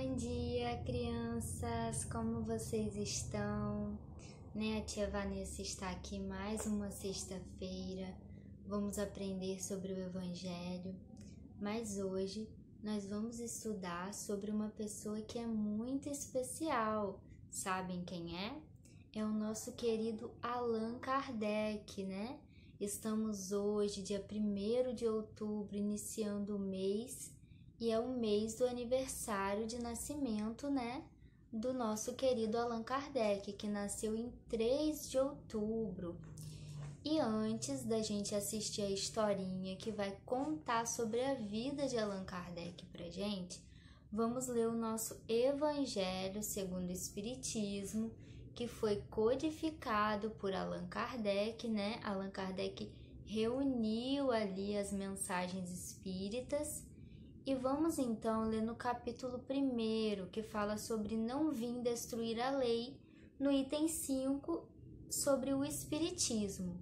Bom dia, crianças! Como vocês estão? A tia Vanessa está aqui mais uma sexta-feira. Vamos aprender sobre o Evangelho, mas hoje nós vamos estudar sobre uma pessoa que é muito especial. Sabem quem é? É o nosso querido Allan Kardec, né? Estamos hoje, dia 1º de outubro, iniciando o mês. E é o mês do aniversário de nascimento, do nosso querido Allan Kardec, que nasceu em 3 de outubro. E antes da gente assistir a historinha que vai contar sobre a vida de Allan Kardec pra gente, vamos ler o nosso Evangelho segundo o Espiritismo, que foi codificado por Allan Kardec, Allan Kardec reuniu ali as mensagens espíritas. E vamos então ler no capítulo 1º, que fala sobre não vim destruir a lei, no item 5, sobre o Espiritismo.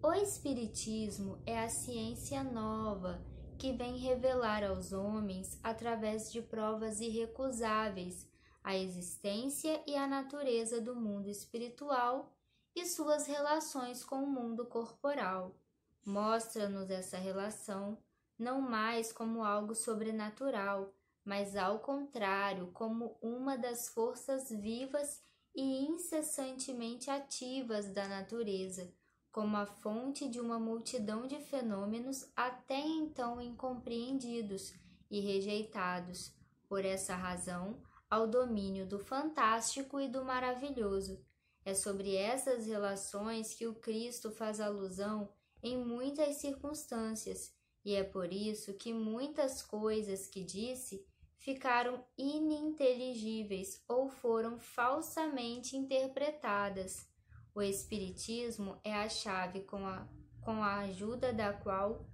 O Espiritismo é a ciência nova que vem revelar aos homens, através de provas irrecusáveis, a existência e a natureza do mundo espiritual e suas relações com o mundo corporal. Mostra-nos essa relação não mais como algo sobrenatural, mas ao contrário, como uma das forças vivas e incessantemente ativas da natureza, como a fonte de uma multidão de fenômenos até então incompreendidos e rejeitados, por essa razão, ao domínio do fantástico e do maravilhoso. É sobre essas relações que o Cristo faz alusão em muitas circunstâncias, e é por isso que muitas coisas que disse ficaram ininteligíveis ou foram falsamente interpretadas. O Espiritismo é a chave com a ajuda da qual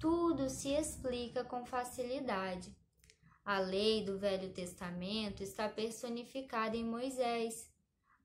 tudo se explica com facilidade. A lei do Velho Testamento está personificada em Moisés.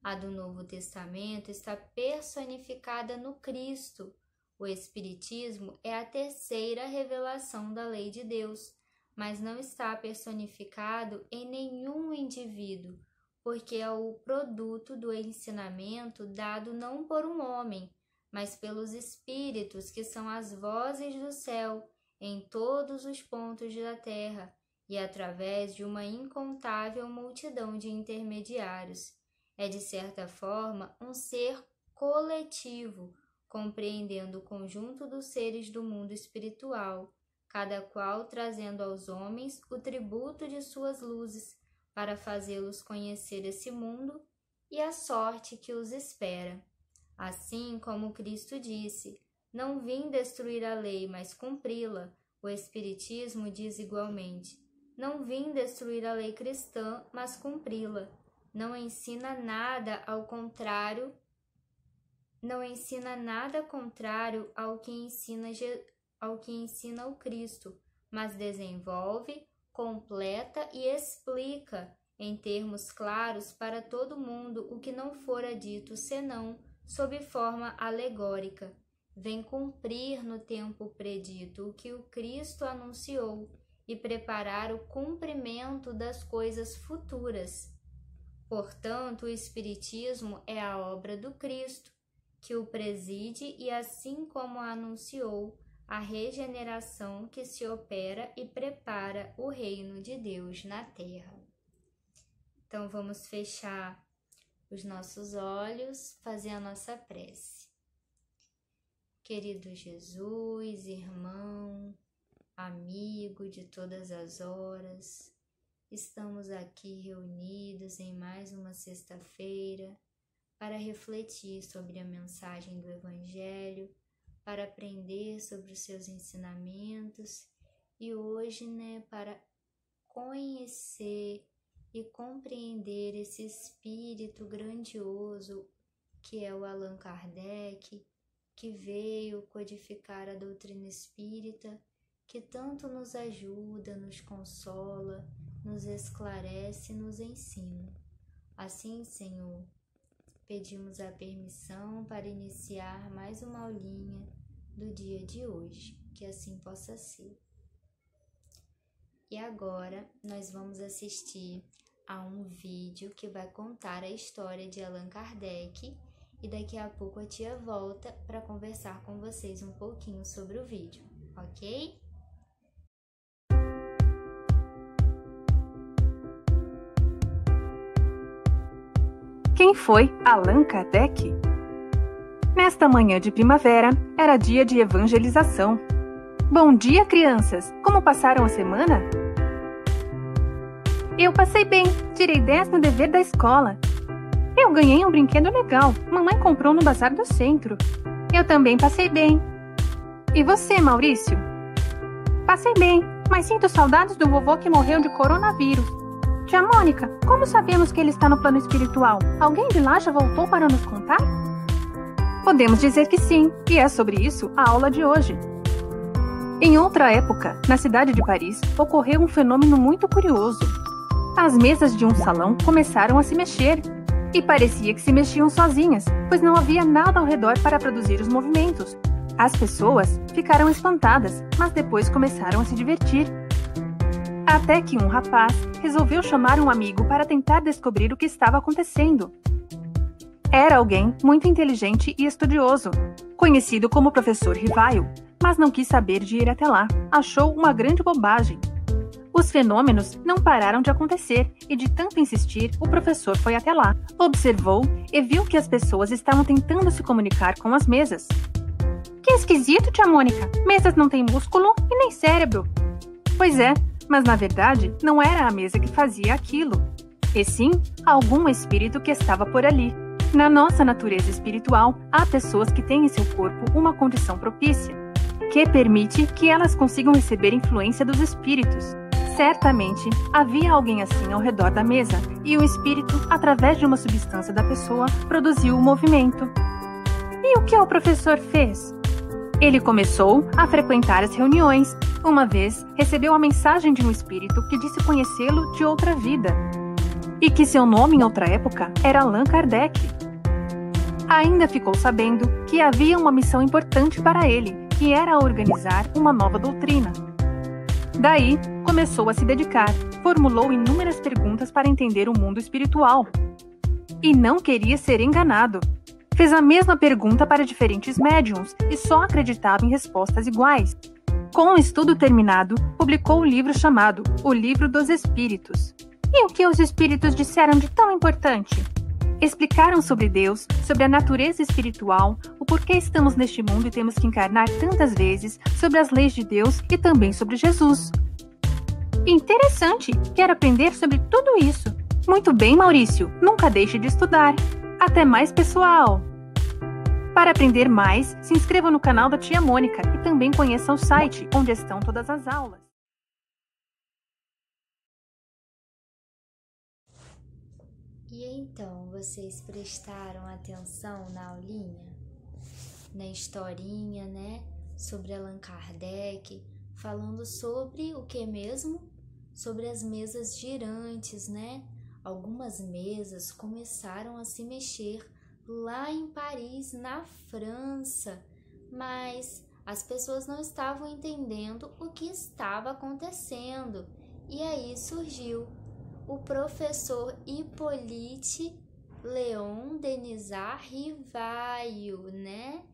A do Novo Testamento está personificada no Cristo. O Espiritismo é a terceira revelação da lei de Deus, mas não está personificado em nenhum indivíduo, porque é o produto do ensinamento dado não por um homem, mas pelos Espíritos, que são as vozes do céu em todos os pontos da terra, e através de uma incontável multidão de intermediários. É, de certa forma, um ser coletivo, compreendendo o conjunto dos seres do mundo espiritual, cada qual trazendo aos homens o tributo de suas luzes, para fazê-los conhecer esse mundo e a sorte que os espera. Assim como Cristo disse, não vim destruir a lei, mas cumpri-la, o Espiritismo diz igualmente, não vim destruir a lei cristã, mas cumpri-la. Não ensina nada ao contrário ao que ensina o Cristo, mas desenvolve, completa e explica em termos claros para todo mundo o que não fora dito senão sob forma alegórica. Vem cumprir no tempo predito o que o Cristo anunciou e preparar o cumprimento das coisas futuras. Portanto, o Espiritismo é a obra do Cristo, que o preside e, assim como anunciou, a regeneração que se opera e prepara o reino de Deus na terra. Então, vamos fechar os nossos olhos, fazer a nossa prece. Querido Jesus, irmão, amigo de todas as horas, estamos aqui reunidos em mais uma sexta-feira para refletir sobre a mensagem do Evangelho, para aprender sobre os seus ensinamentos e hoje, para conhecer e compreender esse espírito grandioso que é o Allan Kardec, que veio codificar a doutrina espírita, que tanto nos ajuda, nos consola, nos esclarece e nos ensina. Assim, Senhor, pedimos a permissão para iniciar mais uma aulinha do dia de hoje, que assim possa ser. E agora nós vamos assistir a um vídeo que vai contar a história de Allan Kardec e daqui a pouco a tia volta para conversar com vocês um pouquinho sobre o vídeo, ok? Quem foi Allan Kardec? Nesta manhã de primavera, era dia de evangelização. Bom dia, crianças! Como passaram a semana? Eu passei bem, tirei 10 no dever da escola. Eu ganhei um brinquedo legal, mamãe comprou no bazar do centro. Eu também passei bem. E você, Maurício? Passei bem, mas sinto saudades do vovô que morreu de coronavírus. Tia Mônica, como sabemos que ele está no plano espiritual? Alguém de lá já voltou para nos contar? Podemos dizer que sim, e é sobre isso a aula de hoje. Em outra época, na cidade de Paris, ocorreu um fenômeno muito curioso. As mesas de um salão começaram a se mexer, e parecia que se mexiam sozinhas, pois não havia nada ao redor para produzir os movimentos. As pessoas ficaram espantadas, mas depois começaram a se divertir. Até que um rapaz resolveu chamar um amigo para tentar descobrir o que estava acontecendo. Era alguém muito inteligente e estudioso, conhecido como Professor Rivaio, mas não quis saber de ir até lá. Achou uma grande bobagem. Os fenômenos não pararam de acontecer e, de tanto insistir, o professor foi até lá. Observou e viu que as pessoas estavam tentando se comunicar com as mesas. Que esquisito, tia Mônica! Mesas não têm músculo e nem cérebro. Pois é, mas na verdade não era a mesa que fazia aquilo, e sim algum espírito que estava por ali. Na nossa natureza espiritual, há pessoas que têm em seu corpo uma condição propícia, que permite que elas consigam receber influência dos espíritos. Certamente, havia alguém assim ao redor da mesa, e o espírito, através de uma substância da pessoa, produziu o movimento. E o que o professor fez? Ele começou a frequentar as reuniões. Uma vez, recebeu a mensagem de um espírito que disse conhecê-lo de outra vida, e que seu nome em outra época era Allan Kardec. Ainda ficou sabendo que havia uma missão importante para ele, que era organizar uma nova doutrina. Daí, começou a se dedicar, formulou inúmeras perguntas para entender o mundo espiritual. E não queria ser enganado. Fez a mesma pergunta para diferentes médiuns e só acreditava em respostas iguais. Com o estudo terminado, publicou o livro chamado O Livro dos Espíritos. E o que os espíritos disseram de tão importante? Explicaram sobre Deus, sobre a natureza espiritual, o porquê estamos neste mundo e temos que encarnar tantas vezes, sobre as leis de Deus e também sobre Jesus. Interessante! Quero aprender sobre tudo isso. Muito bem, Maurício, nunca deixe de estudar. Até mais, pessoal! Para aprender mais, se inscreva no canal da tia Mônica e também conheça o site, onde estão todas as aulas. E então, vocês prestaram atenção na aulinha? Na historinha, né? Sobre Allan Kardec, falando sobre o que mesmo? Sobre as mesas girantes, né? Algumas mesas começaram a se mexer lá em Paris, na França, mas as pessoas não estavam entendendo o que estava acontecendo. E aí surgiu o professor Hippolyte Léon Denisard Rivaio, né?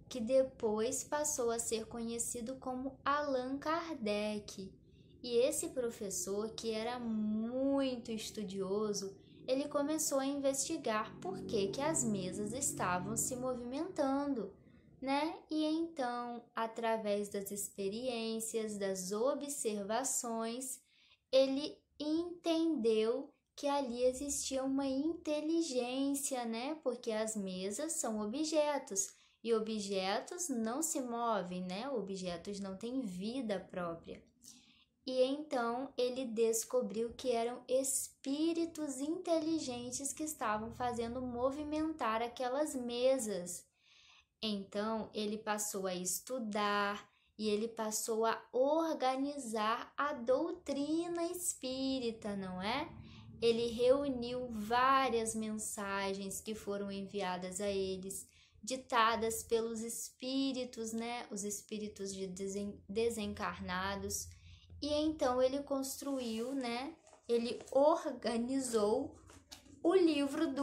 Que depois passou a ser conhecido como Allan Kardec. E esse professor, que era muito estudioso, ele começou a investigar por que as mesas estavam se movimentando, né? E então, através das experiências, das observações, ele entendeu que ali existia uma inteligência, né? Porque as mesas são objetos e objetos não se movem, né? Objetos não têm vida própria. E então ele descobriu que eram espíritos inteligentes que estavam fazendo movimentar aquelas mesas. Então ele passou a estudar e ele passou a organizar a doutrina espírita, não é? Ele reuniu várias mensagens que foram enviadas a eles, ditadas pelos espíritos, né? Os espíritos de desencarnados. e então ele construiu, né? Ele organizou o livro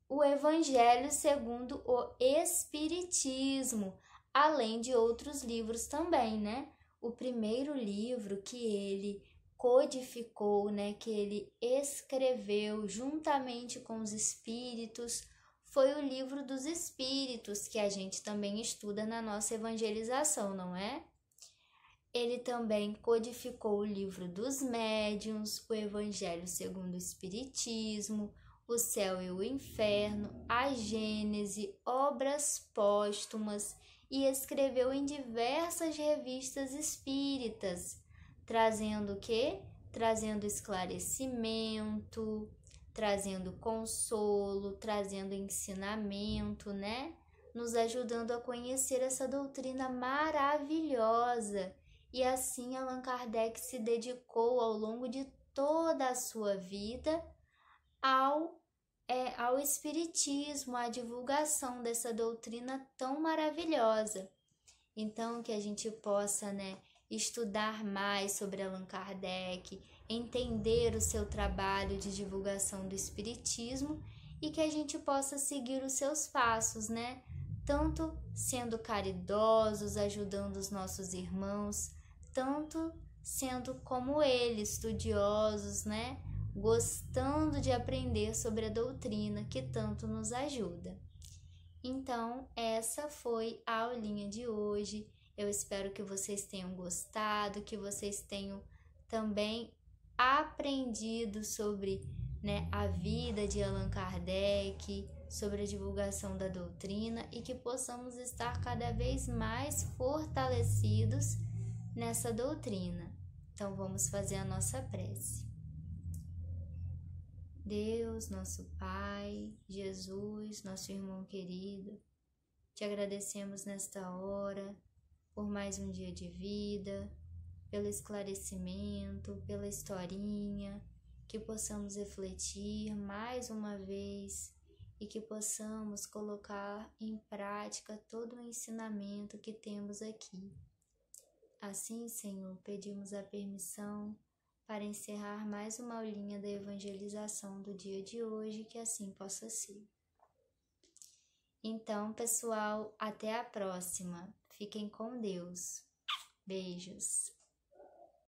o Evangelho segundo o Espiritismo, além de outros livros também, né? O primeiro livro que ele codificou, né, que ele escreveu juntamente com os espíritos, foi o Livro dos Espíritos, que a gente também estuda na nossa evangelização, não é? Ele também codificou o Livro dos Médiuns, o Evangelho segundo o Espiritismo, o Céu e o Inferno, a Gênese, obras póstumas, e escreveu em diversas revistas espíritas, trazendo o quê? Trazendo esclarecimento, trazendo consolo, trazendo ensinamento, né? Nos ajudando a conhecer essa doutrina maravilhosa. E assim Allan Kardec se dedicou ao longo de toda a sua vida ao Espiritismo, à divulgação dessa doutrina tão maravilhosa. Então, que a gente possa, né, estudar mais sobre Allan Kardec, entender o seu trabalho de divulgação do Espiritismo e que a gente possa seguir os seus passos, né? Tanto sendo caridosos, ajudando os nossos irmãos, tanto sendo como ele, estudiosos, né? Gostando de aprender sobre a doutrina que tanto nos ajuda. Então, essa foi a aulinha de hoje. Eu espero que vocês tenham gostado, que vocês tenham também aprendido sobre, né, a vida de Allan Kardec, sobre a divulgação da doutrina e que possamos estar cada vez mais fortalecidos nessa doutrina. Então, vamos fazer a nossa prece. Deus, nosso Pai, Jesus, nosso irmão querido, te agradecemos nesta hora por mais um dia de vida, pelo esclarecimento, pela historinha, que possamos refletir mais uma vez e que possamos colocar em prática todo o ensinamento que temos aqui. Assim, Senhor, pedimos a permissão para encerrar mais uma aulinha da evangelização do dia de hoje, que assim possa ser. Então, pessoal, até a próxima. Fiquem com Deus. Beijos.